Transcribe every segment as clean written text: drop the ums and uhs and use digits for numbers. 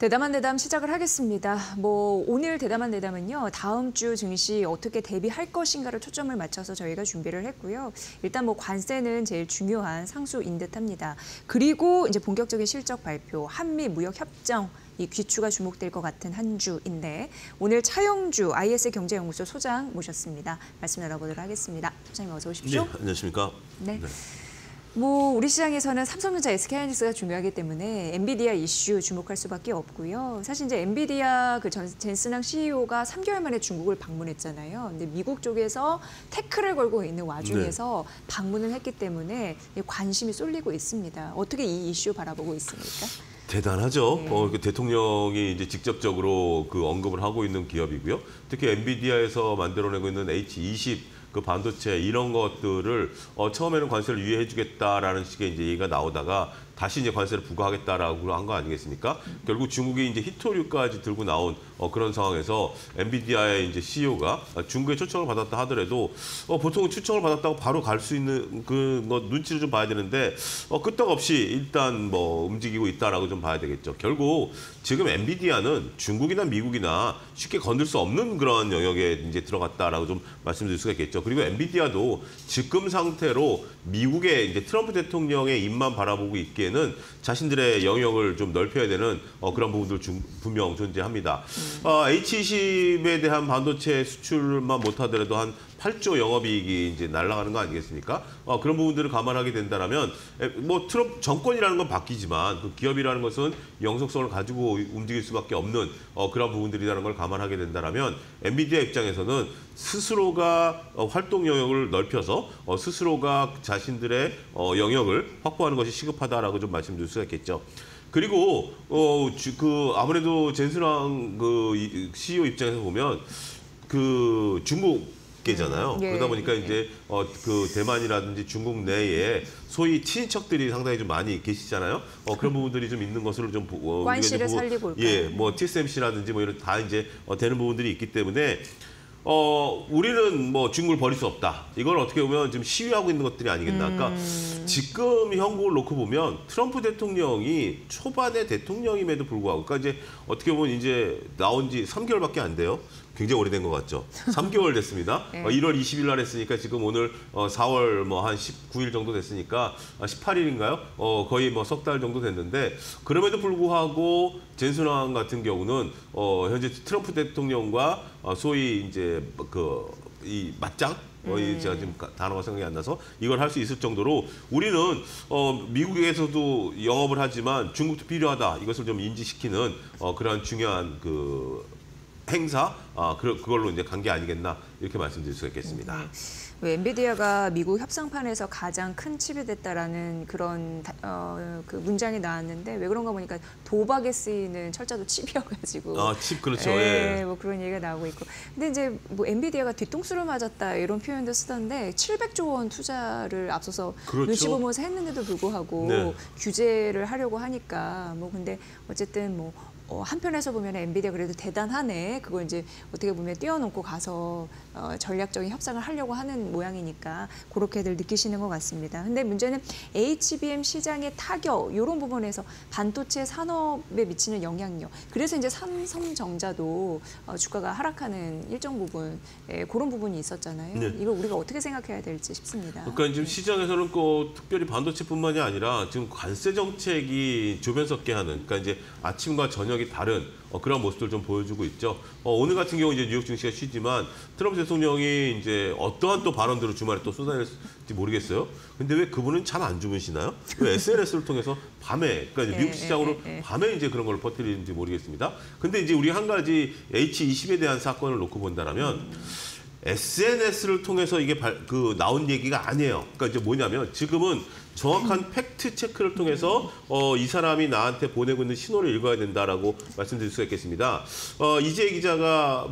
대담한 대담 시작을 하겠습니다. 오늘 대담한 대담은요, 다음 주 증시 어떻게 대비할 것인가를 초점을 맞춰서 저희가 준비를 했고요. 일단 관세는 제일 중요한 상수인 듯합니다. 그리고 이제 본격적인 실적 발표, 한미 무역 협정, 이 귀추가 주목될 것 같은 한 주인데 오늘 차영주 IS 경제연구소 소장 모셨습니다. 말씀 나눠보도록 하겠습니다. 소장님 어서 오십시오. 네, 안녕하십니까. 네. 우리 시장에서는 삼성전자, SK하이닉스가 중요하기 때문에 엔비디아 이슈 주목할 수밖에 없고요. 사실 이제 엔비디아 젠슨항 CEO가 3개월 만에 중국을 방문했잖아요. 근데 미국 쪽에서 태클을 걸고 있는 와중에서 방문을 했기 때문에 관심이 쏠리고 있습니다. 어떻게 이 이슈 바라보고 있습니까? 대단하죠. 네. 대통령이 이제 직접적으로 언급을 하고 있는 기업이고요. 특히 엔비디아에서 만들어내고 있는 H20 반도체 이런 것들을 처음에는 관세를 유예해주겠다라는 식의 이제 얘기가 나오다가 다시 이제 관세를 부과하겠다라고 한 거 아니겠습니까? 결국 중국이 이제 히토류까지 들고 나온 그런 상황에서 엔비디아의 이제 CEO가 중국에 초청을 받았다 하더라도 보통 초청을 받았다고 바로 갈 수 있는 눈치를 좀 봐야 되는데 끄떡없이 일단 움직이고 있다라고 좀 봐야 되겠죠. 결국 지금 엔비디아는 중국이나 미국이나 쉽게 건들 수 없는 그런 영역에 이제 들어갔다라고 좀 말씀드릴 수가 있겠죠. 그리고 엔비디아도 지금 상태로 미국의 이제 트럼프 대통령의 입만 바라보고 있기에는 자신들의 영역을 좀 넓혀야 되는 그런 부분들 분명 존재합니다. H20에 대한 반도체 수출만 못하더라도 한 8조 영업이익이 이제 날아가는 거 아니겠습니까? 그런 부분들을 감안하게 된다면 트럼프 정권이라는 건 바뀌지만 그 기업이라는 것은 영속성을 가지고 움직일 수밖에 없는 그런 부분들이라는 걸 감안하게 된다면 엔비디아 입장에서는 스스로가 활동 영역을 넓혀서 스스로가 자신들의 영역을 확보하는 것이 시급하다라고 좀 말씀드릴 수가 있겠죠. 그리고 아무래도 젠슨항 CEO 입장에서 보면 중국 잖아요. 예, 그러다 보니까 예. 이제 대만이라든지 중국 내에 소위 친인척들이 상당히 좀 많이 계시잖아요. 그런 부분들이 좀 있는 것으로 좀 관시를 살리고 올까요? TSMC라든지 이런 다 이제 되는 부분들이 있기 때문에 우리는 중국을 버릴 수 없다. 이걸 어떻게 보면 지금 시위하고 있는 것들이 아니겠나. 그러니까 지금 형국을 놓고 보면 트럼프 대통령이 초반에 대통령임에도 불구하고, 그러니까 이제 어떻게 보면 이제 나온 지 3개월밖에 안 돼요. 굉장히 오래된 것 같죠. 3개월 됐습니다. 네. 1월 20일 날 했으니까 지금 오늘 4월 한 19일 정도 됐으니까 18일인가요? 거의 석 달 정도 됐는데 그럼에도 불구하고 젠슨항 같은 경우는 현재 트럼프 대통령과 소위 이제 이 맞짱? 제가 지금 단어가 생각이 안 나서 이걸 할 수 있을 정도로 우리는 미국에서도 영업을 하지만 중국도 필요하다. 이것을 좀 인지시키는 그러한 중요한 행사, 그걸로 이제 간 게 아니겠나 이렇게 말씀드릴 수가 있겠습니다. 엔비디아가 미국 협상판에서 가장 큰 칩이 됐다라는 그런 문장이 나왔는데 왜 그런가 보니까 도박에 쓰이는 철자도 칩이어가지고. 칩 그렇죠. 예. 그런 얘기가 나오고 있고. 근데 이제 엔비디아가 뒤통수를 맞았다 이런 표현도 쓰던데 700조 원 투자를 앞서서 그렇죠. 눈치 보면서 했는데도 불구하고 네. 규제를 하려고 하니까 근데 어쨌든 한편에서 보면 엔비디아 그래도 대단하네. 그걸 이제 어떻게 보면 뛰어넘고 가서 전략적인 협상을 하려고 하는 모양이니까 그렇게들 느끼시는 것 같습니다. 근데 문제는 HBM 시장의 타격 이런 부분에서 반도체 산업에 미치는 영향력. 그래서 이제 삼성전자도 주가가 하락하는 일정 부분 그런 부분이 있었잖아요. 네. 이거 우리가 어떻게 생각해야 될지 싶습니다. 그러니까 지금 시장에서는 특별히 반도체뿐만이 아니라 지금 관세 정책이 조변석게 하는, 그러니까 이제 아침과 저녁이 다른 그런 모습들 좀 보여주고 있죠. 오늘 같은 경우 이제 뉴욕 증시가 쉬지만 트럼프 대통령이 이제 어떠한 또 발언들을 주말에 또 쏟아낼지 모르겠어요. 근데 왜 그분은 잠 안 주무시나요? 왜 SNS를 통해서 밤에, 그러니까 이제 미국 시장으로 밤에 이제 그런 걸 퍼뜨리는지 모르겠습니다. 근데 이제 우리 한 가지 H20에 대한 사건을 놓고 본다면 SNS를 통해서 이게 나온 얘기가 아니에요. 그러니까 이제 뭐냐면 지금은 정확한 팩트 체크를 통해서 이 사람이 나한테 보내고 있는 신호를 읽어야 된다라고 말씀드릴 수가 있겠습니다. 이재 기자가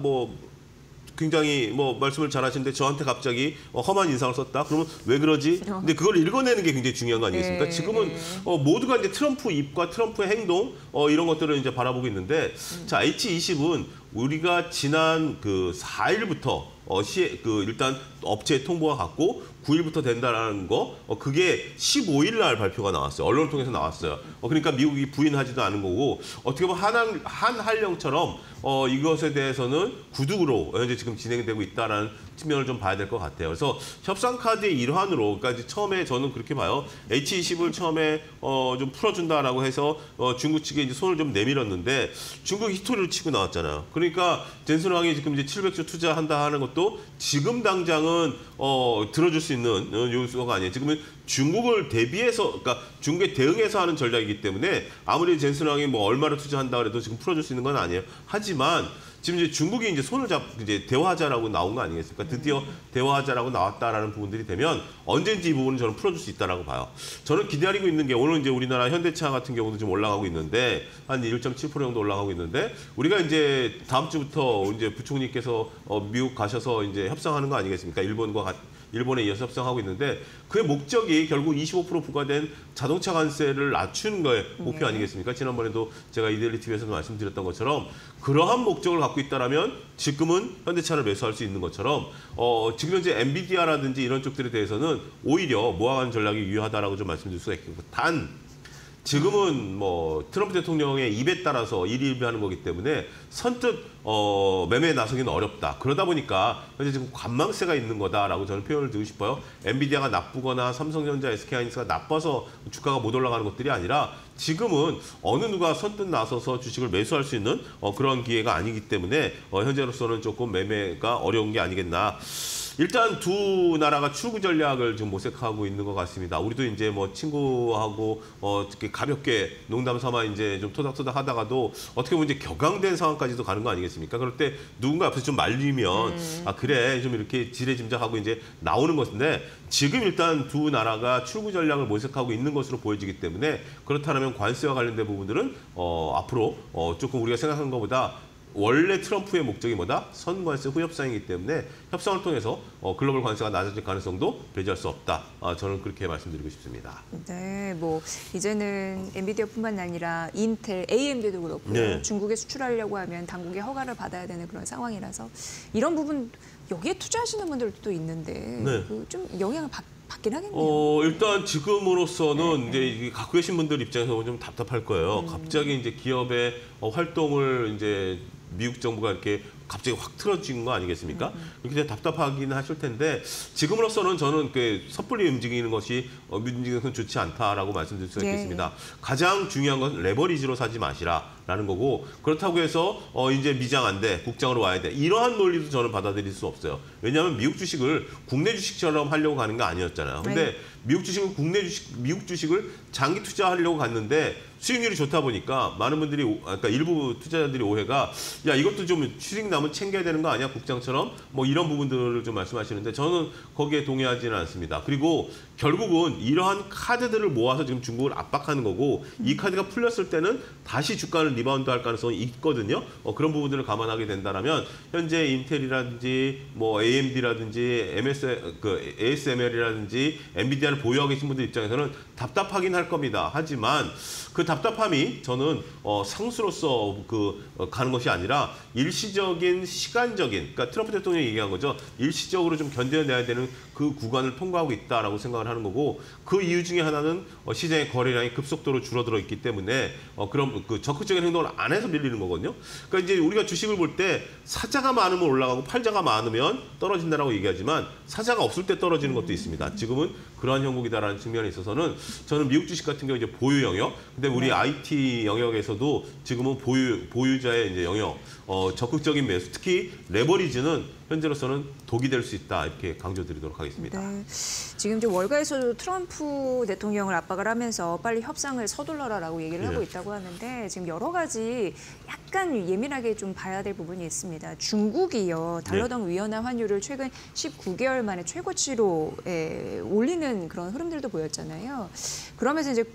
굉장히 말씀을 잘하시는데 저한테 갑자기 험한 인상을 썼다. 그러면 왜 그러지? 근데 그걸 읽어내는 게 굉장히 중요한 거 아니겠습니까? 지금은 모두가 이제 트럼프 입과 트럼프의 행동 이런 것들을 이제 바라보고 있는데 자, H20은 우리가 지난 4일부터 일단 업체에 통보가 갔고 9일부터 된다라는 거, 그게 15일 날 발표가 나왔어요. 언론을 통해서 나왔어요. 그러니까 미국이 부인하지도 않은 거고, 어떻게 보면 한한령처럼 이것에 대해서는 구두로 현재 지금 진행되고 있다라는 측면을 좀 봐야 될 것 같아요. 그래서 협상 카드의 일환으로, 그러니까 이제 처음에 저는 그렇게 봐요. H20을 처음에 좀 풀어준다라고 해서 중국 측에 이제 손을 좀 내밀었는데 중국이 히토리를 치고 나왔잖아요. 그러니까 젠슨 황이 지금 이제 700조 투자한다 하는 것도 지금 당장은 들어줄 수 있는 요소가 아니에요. 지금은 중국을 대비해서, 그러니까 중국에 대응해서 하는 전략이기 때문에 아무리 젠슨 황이 뭐 얼마를 투자한다 그래도 지금 풀어줄 수 있는 건 아니에요. 하지만 지금 이제 중국이 이제 손을 이제 대화하자라고 나온 거 아니겠습니까? 드디어 대화하자라고 나왔다라는 부분들이 되면 언젠지 이 부분은 저는 풀어줄 수 있다라고 봐요. 저는 기다리고 있는 게 오늘 이제 우리나라 현대차 같은 경우도 좀 올라가고 있는데 한 1.7% 정도 올라가고 있는데 우리가 이제 다음 주부터 이제 부총리께서 미국 가셔서 이제 협상하는 거 아니겠습니까? 일본에 이어서 협상하고 있는데 그의 목적이 결국 25% 부과된 자동차 관세를 낮추는 거에 목표 아니겠습니까? 지난번에도 제가 이데일리 TV에서도 말씀드렸던 것처럼 그러한 목적을 갖고 있다라면 지금은 현대차를 매수할 수 있는 것처럼 지금 현재 엔비디아라든지 이런 쪽들에 대해서는 오히려 모아가는 전략이 유효하다라고 좀 말씀드릴 수가 있겠고 단 지금은 뭐 트럼프 대통령의 입에 따라서 일희일비하는 거기 때문에 선뜻 매매에 나서기는 어렵다. 그러다 보니까 현재 지금 관망세가 있는 거다라고 저는 표현을 드리고 싶어요. 엔비디아가 나쁘거나 삼성전자, SK하이닉스가 나빠서 주가가 못 올라가는 것들이 아니라 지금은 어느 누가 선뜻 나서서 주식을 매수할 수 있는 그런 기회가 아니기 때문에 현재로서는 조금 매매가 어려운 게 아니겠나. 일단 두 나라가 출구 전략을 지금 모색하고 있는 것 같습니다. 우리도 이제 뭐 친구하고 이렇게 가볍게 농담 삼아 이제 좀 토닥토닥 하다가도 어떻게 보면 이제 격앙된 상황까지도 가는 거 아니겠습니까? 그럴 때 누군가 앞에서 좀 말리면 아 그래 좀 이렇게 지레짐작하고 이제 나오는 것인데 지금 일단 두 나라가 출구 전략을 모색하고 있는 것으로 보여지기 때문에 그렇다면 관세와 관련된 부분들은 앞으로 조금 우리가 생각한 것보다 원래 트럼프의 목적이 뭐다? 선관세 후협상이기 때문에 협상을 통해서 글로벌 관세가 낮아질 가능성도 배제할 수 없다. 저는 그렇게 말씀드리고 싶습니다. 네, 뭐 이제는 엔비디아뿐만 아니라 인텔, AMD도 그렇고 네. 중국에 수출하려고 하면 당국의 허가를 받아야 되는 그런 상황이라서 이런 부분 여기에 투자하시는 분들도 있는데 네. 좀 영향을 받긴 하겠네요. 일단 지금으로서는 이제 이게 갖고 계신 분들 입장에서 좀 답답할 거예요. 갑자기 이제 기업의 활동을 이제 미국 정부가 이렇게 갑자기 확 틀어진 거 아니겠습니까? 이렇게 답답하긴 하실 텐데 지금으로서는 저는 그 섣불리 움직이는 것이 좋지 않다라고 말씀드릴 수가 있겠습니다. 가장 중요한 건 레버리지로 사지 마시라라는 거고 그렇다고 해서 이제 미장 안 돼, 국장으로 와야 돼. 이러한 논리도 저는 받아들일 수 없어요. 왜냐하면 미국 주식을 국내 주식처럼 하려고 가는 게 아니었잖아요. 근데 미국 주식은 미국 주식을 장기 투자하려고 갔는데 수익률이 좋다 보니까 많은 분들이, 그러니까 일부 투자자들이 오해가 야 이것도 좀 수익 나면 챙겨야 되는 거 아니야 국장처럼 뭐 이런 부분들을 좀 말씀하시는데 저는 거기에 동의하지는 않습니다. 그리고 결국은 이러한 카드들을 모아서 지금 중국을 압박하는 거고 이 카드가 풀렸을 때는 다시 주가는 리바운드할 가능성이 있거든요. 그런 부분들을 감안하게 된다면 현재 인텔이라든지 뭐 AMD라든지 ASML이라든지 엔비디아를 보유하고 계신 분들 입장에서는 답답하긴 할 겁니다. 하지만 그 답답함이 저는 상수로서 가는 것이 아니라 일시적인 시간적인, 그러니까 트럼프 대통령이 얘기한 거죠. 일시적으로 좀 견뎌내야 되는 그 구간을 통과하고 있다라고 생각을 하는 거고 그 이유 중에 하나는 시장의 거래량이 급속도로 줄어들어 있기 때문에 그런 그 적극적인 행동을 안 해서 밀리는 거거든요. 그러니까 이제 우리가 주식을 볼 때 사자가 많으면 올라가고 팔자가 많으면 떨어진다라고 얘기하지만 사자가 없을 때 떨어지는 것도 있습니다. 지금은 그러한 형국이다라는 측면에 있어서는 저는 미국 주식 같은 경우 이제 보유 영역, 근데 우리 IT 영역에서도 지금은 보유자의 이제 영역, 적극적인 매수, 특히 레버리지는 현재로서는 독이 될 수 있다 이렇게 강조드리도록 하겠습니다. 네. 지금 이제 월가에서도 트럼프 대통령을 압박을 하면서 빨리 협상을 서둘러라라고 얘기를 하고 있다고 하는데 지금 여러 가지 약간 예민하게 좀 봐야 될 부분이 있습니다. 중국이요 달러당 위안화 환율을 최근 19개월 만에 최고치로 올리는 그런 흐름들도 보였잖아요. 그러면서 이제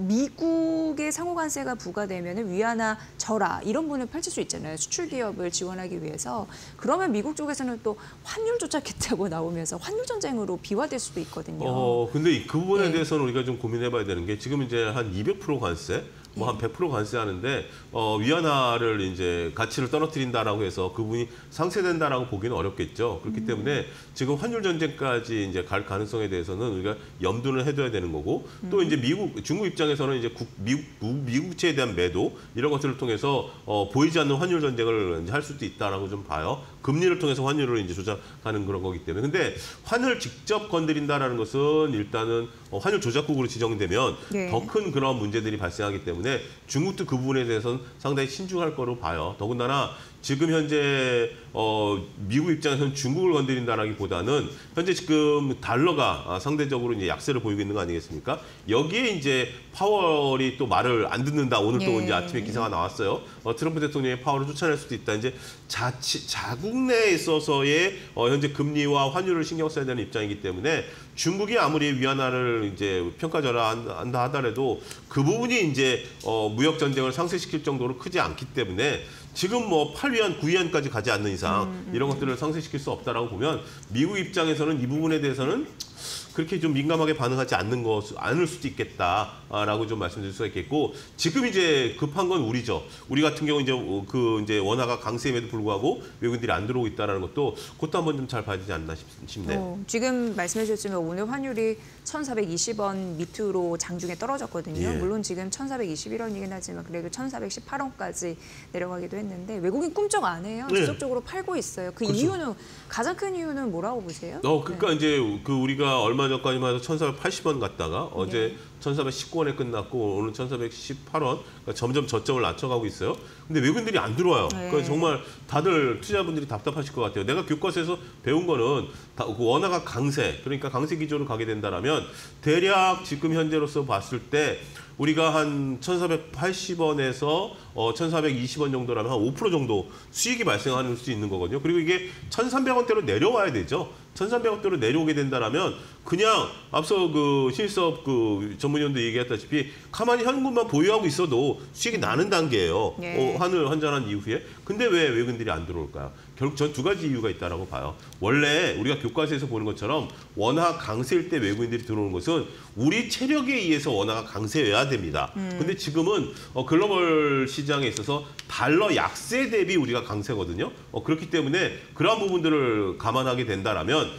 미국의 상호관세가 부과되면 위안화 절하 이런 부분을 펼칠 수 있잖아요. 수출 기업을 지원하기 위해서. 그러면 미국 쪽에서는 또 환율 조작했다고 나오면서 환율 전쟁으로 비화될 수도 있거든요. 근데 그 부분에 대해서는 우리가 좀 고민해봐야 되는 게 지금 이제 한 200% 관세, 뭐 한 100% 관세하는데 위안화를 이제 가치를 떨어뜨린다라고 해서 그분이 상쇄된다라고 보기는 어렵겠죠. 그렇기 때문에 지금 환율 전쟁까지 이제 갈 가능성에 대해서는 우리가 염두는 해둬야 되는 거고 또 이제 중국 입장에서는 이제 미국채에 대한 매도 이런 것들을 통해서 보이지 않는 환율 전쟁을 할 수도 있다라고 좀 봐요. 금리를 통해서 환율을 이제 조작하는 그런 거기 때문에. 근데 환율 직접 건드린다라는 것은 일단은 환율 조작국으로 지정되면 네. 더 큰 그런 문제들이 발생하기 때문에 중국도 그 부분에 대해서는 상당히 신중할 거로 봐요. 더군다나 지금 현재 미국 입장에서는 중국을 건드린다라기보다는 현재 지금 달러가 상대적으로 이제 약세를 보이고 있는 거 아니겠습니까? 여기에 이제 파월이 또 말을 안 듣는다. 오늘 또 예. 이제 아침에 기사가 나왔어요. 트럼프 대통령이 파월을 쫓아낼 수도 있다. 이제 자국 내에 있어서의 현재 금리와 환율을 신경 써야 되는 입장이기 때문에 중국이 아무리 위안화를 이제 평가절하한다 하더라도 그 부분이 이제 무역 전쟁을 상쇄시킬 정도로 크지 않기 때문에 지금 뭐 8위안, 9위안까지 가지 않는 이상 이런 것들을 상쇄시킬 수 없다라고 보면 미국 입장에서는 이 부분에 대해서는 그렇게 좀 민감하게 반응하지 않을 수도 있겠다라고 좀 말씀드릴 수가 있겠고 지금 이제 급한 건 우리죠. 우리 같은 경우 이제 원화가 강세임에도 불구하고 외국인들이 안 들어오고 있다라는 것도 그것도 한번 좀 잘 봐야 되지 않나 싶네요. 지금 말씀해 주셨지만 오늘 환율이 1,420원 밑으로 장중에 떨어졌거든요. 예. 물론 지금 1,421원이긴 하지만 그래도 1,418원까지 내려가기도 했는데 외국인 꿈쩍 안 해요. 네. 지속적으로 팔고 있어요. 그 그렇죠. 이유는 가장 큰 이유는 뭐라고 보세요? 그러니까 이제 우리가 얼마 전까지만 해도 1,480원 갔다가 어제 1,419원에 끝났고 오늘 1,418원. 그러니까 점점 저점을 낮춰가고 있어요. 근데 외국인들이 안 들어와요. 그러니까 정말 다들 투자분들이 답답하실 것 같아요. 내가 교과서에서 배운 거는 그 원화가 강세, 그러니까 강세 기조로 가게 된다라면 대략 지금 현재로서 봤을 때 우리가 한 1,480원에서 1,420원 정도라면 한 5% 정도 수익이 발생할 수 있는 거거든요. 그리고 이게 1,300원대로 내려와야 되죠. 1,300원대로 내려오게 된다라면 그냥 앞서 그 신일섭 그 전문위원도 얘기했다시피 가만히 현금만 보유하고 있어도 수익이 나는 단계예요. 네. 환을 환전한 이후에. 근데 왜 외국인들이 안 들어올까요? 결국 전 두 가지 이유가 있다라고 봐요. 원래 우리가 교과서에서 보는 것처럼 원화 강세일 때 외국인들이 들어오는 것은 우리 체력에 의해서 원화가 강세여야 됩니다. 근데 지금은 글로벌 시장에 있어서 달러 약세 대비 우리가 강세거든요. 그렇기 때문에 그러한 부분들을 감안하게 된다라면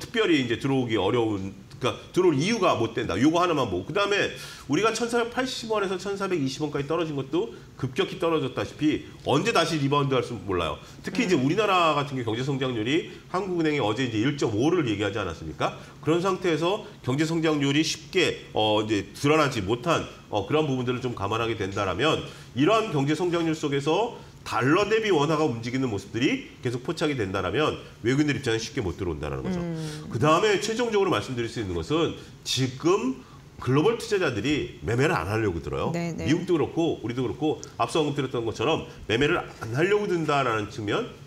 특별히 이제 들어오기 어려운 그러니까 들어올 이유가 못 된다. 요거 하나만 보고. 그다음에 우리가 1,480원에서 1,420원까지 떨어진 것도 급격히 떨어졌다시피 언제 다시 리바운드 할 수 몰라요. 특히 이제 우리나라 같은 경우 경제 성장률이 한국은행이 어제 이제 1.5를 얘기하지 않았습니까? 그런 상태에서 경제 성장률이 쉽게 이제 드러나지 못한 그런 부분들을 좀 감안하게 된다라면 이러한 경제 성장률 속에서 달러 대비 원화가 움직이는 모습들이 계속 포착이 된다면 외국인들 입장에 쉽게 못 들어온다는 거죠. 그다음에 최종적으로 말씀드릴 수 있는 것은 지금 글로벌 투자자들이 매매를 안 하려고 들어요. 네네. 미국도 그렇고 우리도 그렇고 앞서 언급드렸던 것처럼 매매를 안 하려고 든다라는 측면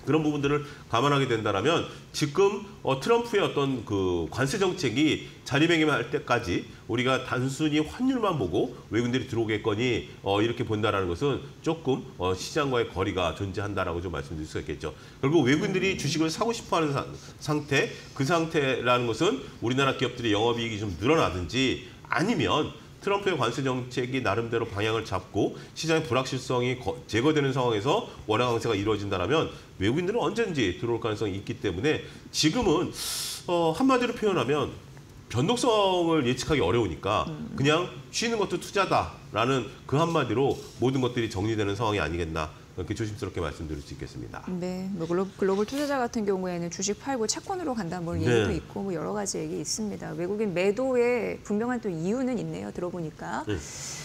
그런 부분들을 감안하게 된다라면 지금 트럼프의 어떤 그 관세 정책이 자리매김할 때까지 우리가 단순히 환율만 보고 외국인들이 들어오겠거니 이렇게 본다라는 것은 조금 시장과의 거리가 존재한다라고 좀 말씀드릴 수 있겠죠. 결국 외국인들이 주식을 사고 싶어하는 상태, 그 상태라는 것은 우리나라 기업들의 영업이익이 좀 늘어나든지 아니면 트럼프의 관세 정책이 나름대로 방향을 잡고 시장의 불확실성이 제거되는 상황에서 원화 강세가 이루어진다면 외국인들은 언제든지 들어올 가능성이 있기 때문에 지금은 한마디로 표현하면 변동성을 예측하기 어려우니까 그냥 쉬는 것도 투자다라는 그 한마디로 모든 것들이 정리되는 상황이 아니겠나 그렇게 조심스럽게 말씀드릴 수 있겠습니다. 네, 뭐 글로벌 투자자 같은 경우에는 주식 팔고 채권으로 간다는 뭐 얘기도 있고 뭐 여러 가지 얘기 있습니다. 외국인 매도에 분명한 또 이유는 있네요. 들어보니까.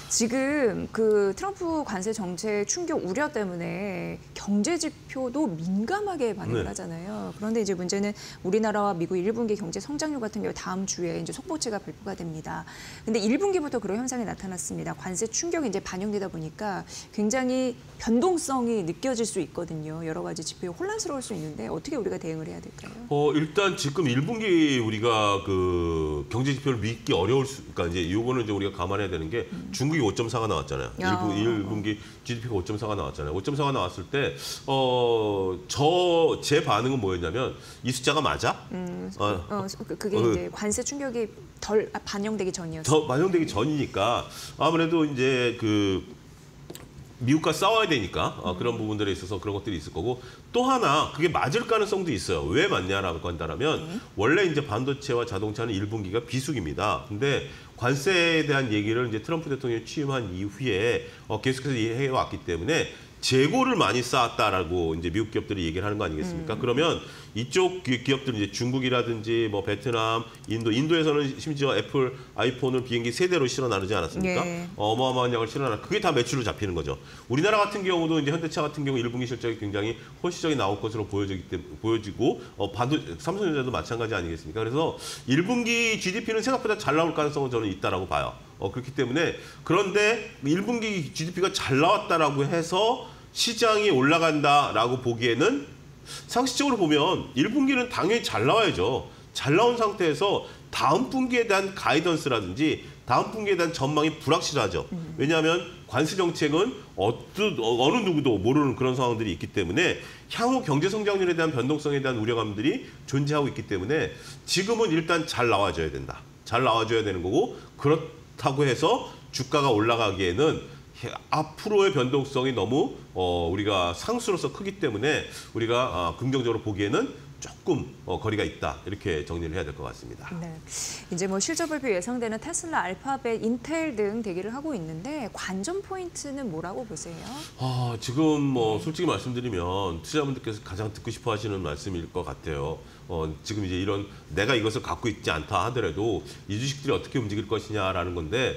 지금 그 트럼프 관세 정책 충격 우려 때문에 경제 지표도 민감하게 반응을 하잖아요. 그런데 이제 문제는 우리나라와 미국 1분기 경제 성장률 같은 경우 다음 주에 이제 속보치가 발표가 됩니다. 근데 1분기부터 그런 현상이 나타났습니다. 관세 충격이 이제 반영되다 보니까 굉장히 변동성 변동성이 느껴질 수 있거든요. 여러 가지 지표가 혼란스러울 수 있는데 어떻게 우리가 대응을 해야 될까요? 일단 지금 1분기 우리가 그 경제 지표를 믿기 어려울 수, 그러니까 이제 요거는 이제 우리가 감안해야 되는 게 중국이 5.4가 나왔잖아요. 1분기 GDP가 5.4가 나왔잖아요. 5.4가 나왔을 때, 제 반응은 뭐였냐면 이 숫자가 맞아? 그게 이제 관세 충격이 덜 반영되기 전이었어요. 더 반영되기 전이니까 아무래도 이제 그 미국과 싸워야 되니까 그런 부분들에 있어서 그런 것들이 있을 거고 또 하나 그게 맞을 가능성도 있어요. 왜 맞냐라고 한다면 원래 이제 반도체와 자동차는 1분기가 비수기입니다. 근데 관세에 대한 얘기를 이제 트럼프 대통령이 취임한 이후에 계속해서 해왔기 때문에 재고를 많이 쌓았다라고 이제 미국 기업들이 얘기를 하는 거 아니겠습니까? 그러면 이쪽 기업들 이제 중국이라든지 뭐 베트남, 인도에서는 심지어 애플 아이폰을 비행기 세대로 실어 나르지 않았습니까? 네. 어마어마한 양을 실어 나르. 그게 다 매출로 잡히는 거죠. 우리나라 같은 경우도 이제 현대차 같은 경우 1분기 실적이 굉장히 호시적이 나올 것으로 보여지고 삼성전자도 마찬가지 아니겠습니까? 그래서 1분기 GDP는 생각보다 잘 나올 가능성은 저는 있다라고 봐요. 그렇기 때문에 그런데 1분기 GDP가 잘 나왔다라고 해서 시장이 올라간다라고 보기에는 상식적으로 보면 1분기는 당연히 잘 나와야죠. 잘 나온 상태에서 다음 분기에 대한 가이던스라든지 다음 분기에 대한 전망이 불확실하죠. 왜냐하면 관세 정책은 어느 누구도 모르는 그런 상황들이 있기 때문에 향후 경제 성장률에 대한 변동성에 대한 우려감들이 존재하고 있기 때문에 지금은 일단 잘 나와줘야 된다. 잘 나와줘야 되는 거고 그렇다고 해서 주가가 올라가기에는 앞으로의 변동성이 너무 우리가 상수로서 크기 때문에 우리가 긍정적으로 보기에는 조금 거리가 있다 이렇게 정리를 해야 될 것 같습니다. 네, 이제 뭐 실적 발표 예상되는 테슬라, 알파벳, 인텔 등 대기를 하고 있는데 관전 포인트는 뭐라고 보세요? 지금 뭐 솔직히 말씀드리면 투자자분들께서 가장 듣고 싶어하시는 말씀일 것 같아요. 지금 이제 이런 내가 이것을 갖고 있지 않다 하더라도 이 주식들이 어떻게 움직일 것이냐라는 건데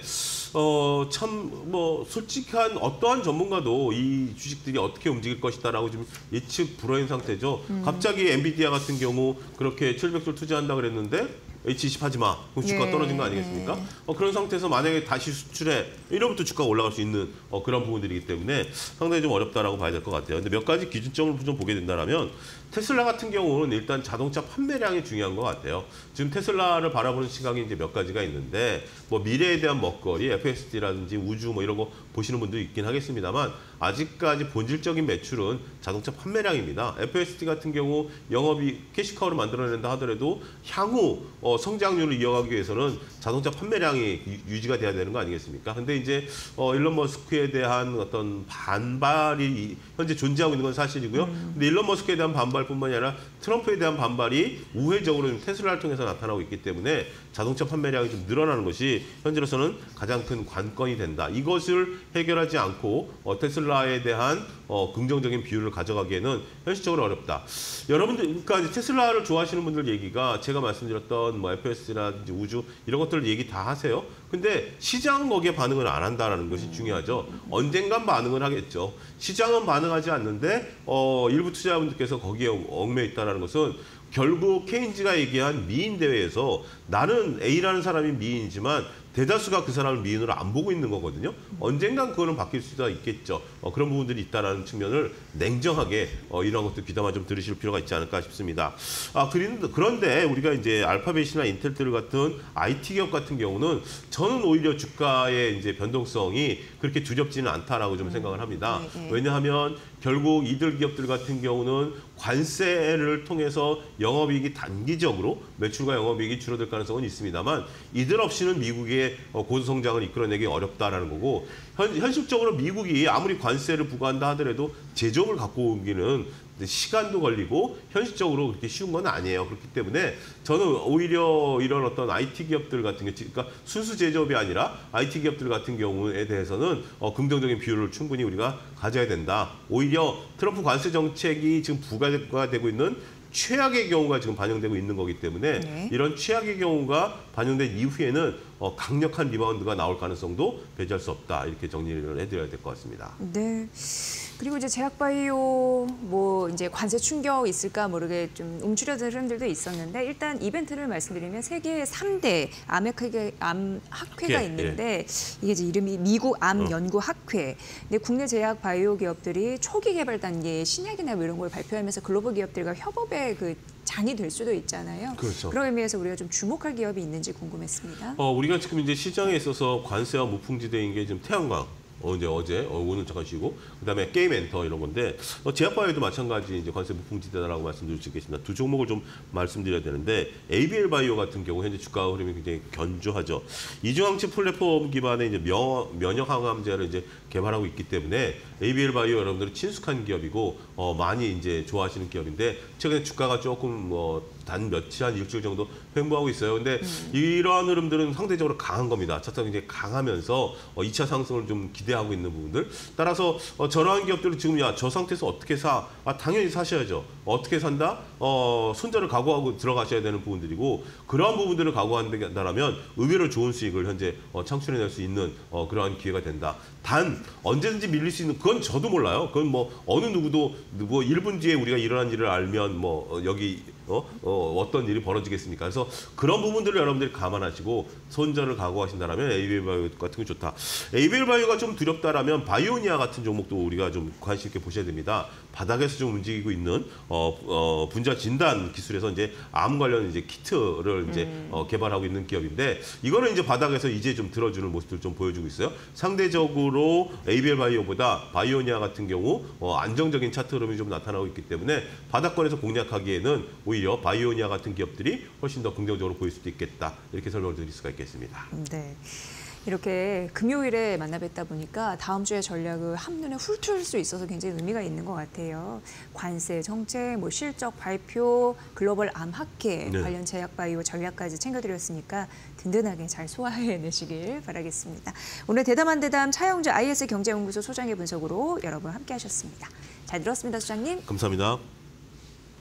참 뭐 솔직한 어떠한 전문가도 이 주식들이 어떻게 움직일 것이다라고 지금 예측 불허인 상태죠. 갑자기 엔비디아 같은 경우 그렇게 700조를 투자한다 그랬는데 H20 하지 마. 그럼 주가 떨어진 거 아니겠습니까? 그런 상태에서 만약에 다시 수출해 이러면 또 주가가 올라갈 수 있는 그런 부분들이기 때문에 상당히 좀 어렵다라고 봐야 될 것 같아요. 근데 몇 가지 기준점을 좀 보게 된다면 테슬라 같은 경우는 일단 자동차 판매량이 중요한 것 같아요. 지금 테슬라를 바라보는 시각이 이제 몇 가지가 있는데 뭐 미래에 대한 먹거리, FSD라든지 우주 뭐 이런 거 보시는 분도 있긴 하겠습니다만 아직까지 본질적인 매출은 자동차 판매량입니다. FSD 같은 경우 영업이 캐시카우를 만들어낸다 하더라도 향후 성장률을 이어가기 위해서는 자동차 판매량이 유지가 돼야 되는 거 아니겠습니까? 근데 이제 일론 머스크에 대한 어떤 반발이 현재 존재하고 있는 건 사실이고요. 근데 일론 머스크에 대한 반발뿐만이 아니라 트럼프에 대한 반발이 우회적으로 좀 테슬라를 통해서 나타나고 있기 때문에 자동차 판매량이 좀 늘어나는 것이 현재로서는 가장 큰 관건이 된다. 이것을 해결하지 않고 테슬라에 대한 긍정적인 비율을 가져가기에는 현실적으로 어렵다. 여러분들, 그러니까 이제 테슬라를 좋아하시는 분들 얘기가 제가 말씀드렸던 뭐 FS라든지 우주 이런 것들을 얘기 다 하세요. 근데 시장은 거기에 반응을 안 한다는 것이 중요하죠. 언젠간 반응을 하겠죠. 시장은 반응하지 않는데 일부 투자자분들께서 거기에 얽매여 있다는 것은 결국 케인즈가 얘기한 미인 대회에서 나는 A라는 사람이 미인이지만 대다수가 그 사람을 미인으로 안 보고 있는 거거든요. 언젠간 그거는 바뀔 수가 있겠죠. 그런 부분들이 있다는 측면을 냉정하게 이런 것들 귀담아 좀 들으실 필요가 있지 않을까 싶습니다. 그런데 우리가 이제 알파벳이나 인텔 같은 IT 기업 같은 경우는 저는 오히려 주가의 이제 변동성이 그렇게 두렵지는 않다라고 좀 생각을 합니다. 왜냐하면 결국 이들 기업들 같은 경우는 관세를 통해서 영업이익이 단기적으로 매출과 영업이익이 줄어들 가능성은 있습니다만 이들 없이는 미국의 고성장을 이끌어내기 어렵다라는 거고 현실적으로 미국이 아무리 관세를 부과한다 하더라도 제조업을 갖고 오기는 시간도 걸리고 현실적으로 그렇게 쉬운 건 아니에요. 그렇기 때문에 저는 오히려 이런 어떤 IT 기업들 같은 경우, 그러니까 순수 제조업이 아니라 IT 기업들 같은 경우에 대해서는 긍정적인 비율을 충분히 우리가 가져야 된다. 오히려 트럼프 관세 정책이 지금 부과가 되고 있는 최악의 경우가 지금 반영되고 있는 거기 때문에 이런 최악의 경우가 반영된 이후에는 강력한 리바운드가 나올 가능성도 배제할 수 없다. 이렇게 정리를 해드려야 될 것 같습니다. 네. 그리고 이제 제약바이오 뭐 이제 관세 충격 있을까 모르게 좀 움츠려든 흐름들도 있었는데 일단 이벤트를 말씀드리면 세계 3대 암 학회가 있는데 이게 이제 이름이 미국 암 연구 학회. 근데 국내 제약 바이오 기업들이 초기 개발 단계의 신약이나 뭐 이런 걸 발표하면서 글로벌 기업들과 협업의 그 장이 될 수도 있잖아요. 그렇죠. 그런 의미에서 우리가 좀 주목할 기업이 있는지 궁금했습니다. 우리가 지금 이제 시장에 있어서 관세와 무풍지대인 게 지금 태양광. 어제 오늘 잠깐 쉬고 그다음에 게임 엔터 이런 건데 제약바이오도 마찬가지 이제 관세 무풍지대다라고 말씀드릴 수 있겠습니다. 두 종목을 좀 말씀드려야 되는데 ABL 바이오 같은 경우 현재 주가 흐름이 굉장히 견조하죠. 이중항체 플랫폼 기반의 이제 면역 항암제를 이제 개발하고 있기 때문에 ABL 바이오 여러분들이 친숙한 기업이고 많이 이제 좋아하시는 기업인데 최근에 주가가 조금 단 며칠 한 일주일 정도 횡보하고 있어요. 근데 이러한 흐름들은 상대적으로 강한 겁니다. 차트가 굉장히 강하면서 2차 상승을 좀 기대하고 있는 부분들. 따라서 저러한 기업들은 지금 저 상태에서 어떻게 사? 당연히 사셔야죠. 어떻게 산다? 손절을 각오하고 들어가셔야 되는 부분들이고 그러한 부분들을 각오한다면 의외로 좋은 수익을 현재 창출해낼 수 있는 그러한 기회가 된다. 단 언제든지 밀릴 수 있는 그건 저도 몰라요. 그건 뭐 어느 누구도 1분 뒤에 우리가 일어난 일을 알면 여기 어떤 일이 벌어지겠습니까? 그래서 그런 부분들을 여러분들이 감안하시고 손절을 각오하신다면 ABL 바이오 같은 게 좋다. ABL 바이오가 좀 두렵다라면 바이오니아 같은 종목도 우리가 좀 관심 있게 보셔야 됩니다. 바닥에서 좀 움직이고 있는 분자 진단 기술에서 이제 암 관련 이제 키트를 이제 개발하고 있는 기업인데 이거는 이제 바닥에서 이제 좀 들어주는 모습들 좀 보여주고 있어요. 상대적으로 ABL 바이오보다 바이오니아 같은 경우 안정적인 차트 흐름이 좀 나타나고 있기 때문에 바닥권에서 공략하기에는 오히려 바이오니아 같은 기업들이 훨씬 더 긍정적으로 보일 수도 있겠다. 이렇게 설명을 드릴 수가 있겠습니다. 네. 이렇게 금요일에 만나뵙다 보니까 다음 주의 전략을 한눈에 훑을 수 있어서 굉장히 의미가 있는 것 같아요. 관세, 정책, 뭐 실적 발표, 글로벌 암 학회 관련 제약 바이오 전략까지 챙겨드렸으니까 든든하게 잘 소화해내시길 바라겠습니다. 오늘 대담한 대담 차영주 IS 경제연구소 소장의 분석으로 여러분 함께하셨습니다. 잘 들었습니다, 소장님. 감사합니다.